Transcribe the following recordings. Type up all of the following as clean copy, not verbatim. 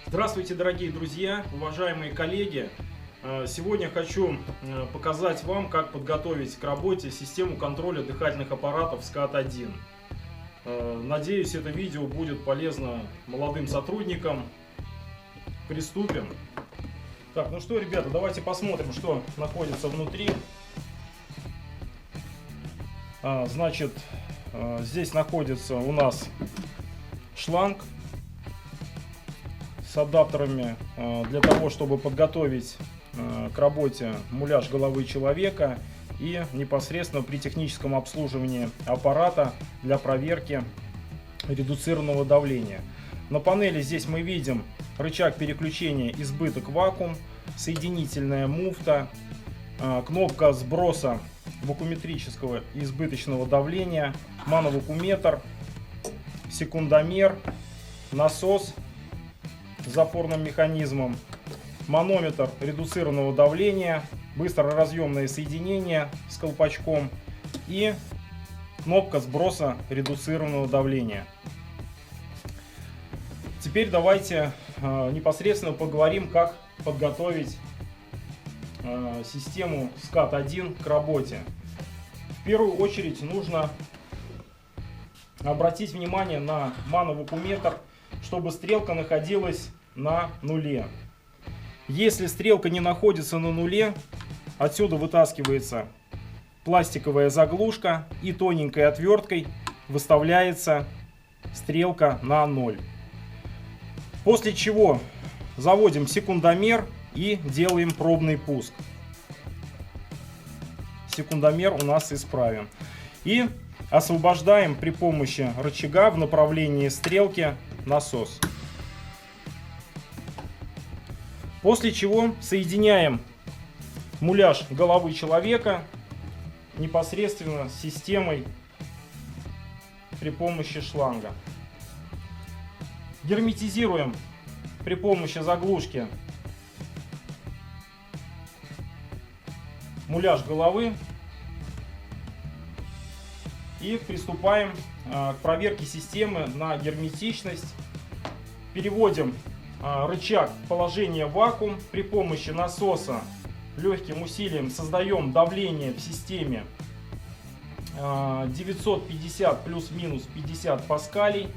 Здравствуйте, дорогие друзья, уважаемые коллеги! Сегодня хочу показать вам, как подготовить к работе систему контроля дыхательных аппаратов SCAT-1. Надеюсь, это видео будет полезно молодым сотрудникам. Приступим. Так, ну что, ребята, давайте посмотрим, что находится внутри. Значит, здесь находится у нас шланг с адаптерами для того, чтобы подготовить к работе муляж головы человека и непосредственно при техническом обслуживании аппарата для проверки редуцированного давления. На панели здесь мы видим рычаг переключения избыток-вакуум, соединительная муфта, кнопка сброса вакууметрического и избыточного давления, мановакуметр, секундомер, насос с запорным механизмом, манометр редуцированного давления, быстроразъемное соединение с колпачком и кнопка сброса редуцированного давления. Теперь давайте непосредственно поговорим, как подготовить систему SCAT-1 к работе. В первую очередь нужно обратить внимание на мановакуметр, чтобы стрелка находилась на нуле. Если стрелка не находится на нуле, отсюда вытаскивается пластиковая заглушка и тоненькой отверткой выставляется стрелка на 0. После чего заводим секундомер и делаем пробный пуск. Секундомер у нас исправен. И освобождаем при помощи рычага в направлении стрелки насос. После чего соединяем муляж головы человека непосредственно с системой при помощи шланга. Герметизируем при помощи заглушки муляж головы и приступаем к проверке системы на герметичность. Переводим рычаг в положение вакуум. При помощи насоса легким усилием создаем давление в системе 950 плюс-минус 50 паскалей.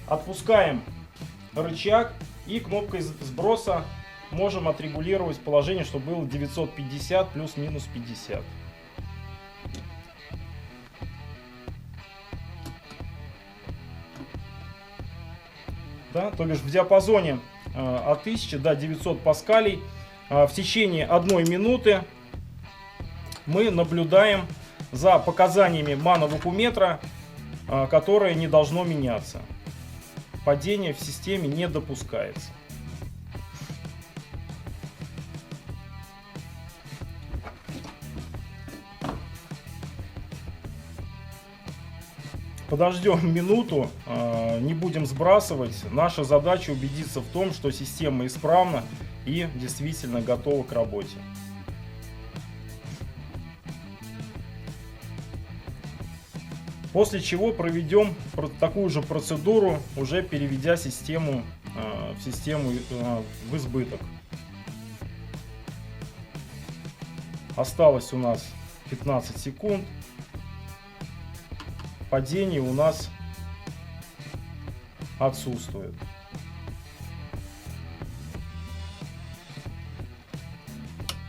Отпускаем рычаг и кнопкой сброса можем отрегулировать положение, чтобы было 950 плюс-минус 50. Да, то бишь в диапазоне от 1000 до 900 паскалей в течение 1 минуты мы наблюдаем за показаниями мановакуметра, которое не должно меняться. Падение в системе не допускается. Подождем минуту, не будем сбрасывать. Наша задача убедиться в том, что система исправна и действительно готова к работе. После чего проведем такую же процедуру, уже переведя систему в избыток. Осталось у нас 15 секунд. Падение у нас отсутствует.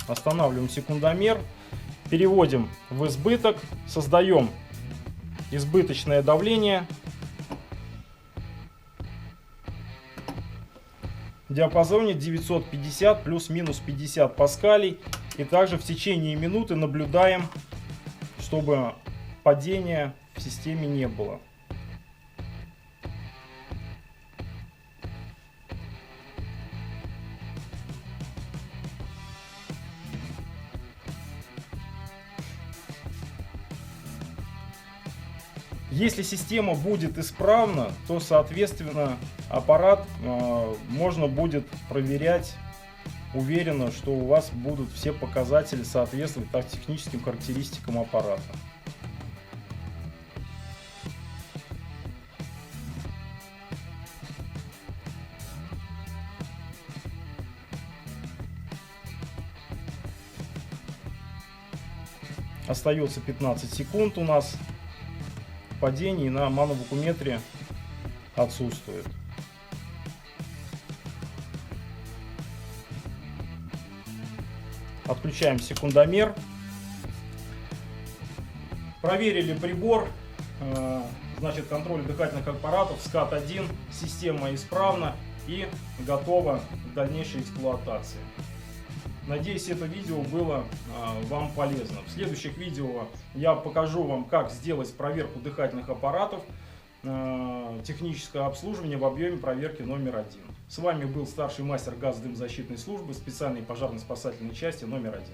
Останавливаем секундомер, переводим в избыток, создаем избыточное давление в диапазоне 950 плюс-минус 50 паскалей. И также в течение минуты наблюдаем, чтобы падения в системе не было. Если система будет исправна, то, соответственно, аппарат можно будет проверять уверенно, что у вас будут все показатели соответствовать техническим характеристикам аппарата. Остается 15 секунд у нас. Падений на мановакуметре отсутствует. Отключаем секундомер. Проверили прибор. Значит, контроль дыхательных аппаратов СКАТ-1. Система исправна и готова к дальнейшей эксплуатации. Надеюсь, это видео было вам полезно. В следующих видео я покажу вам, как сделать проверку дыхательных аппаратов, техническое обслуживание в объеме проверки номер 1. С вами был старший мастер газодымозащитной службы специальной пожарно-спасательной части номер 1.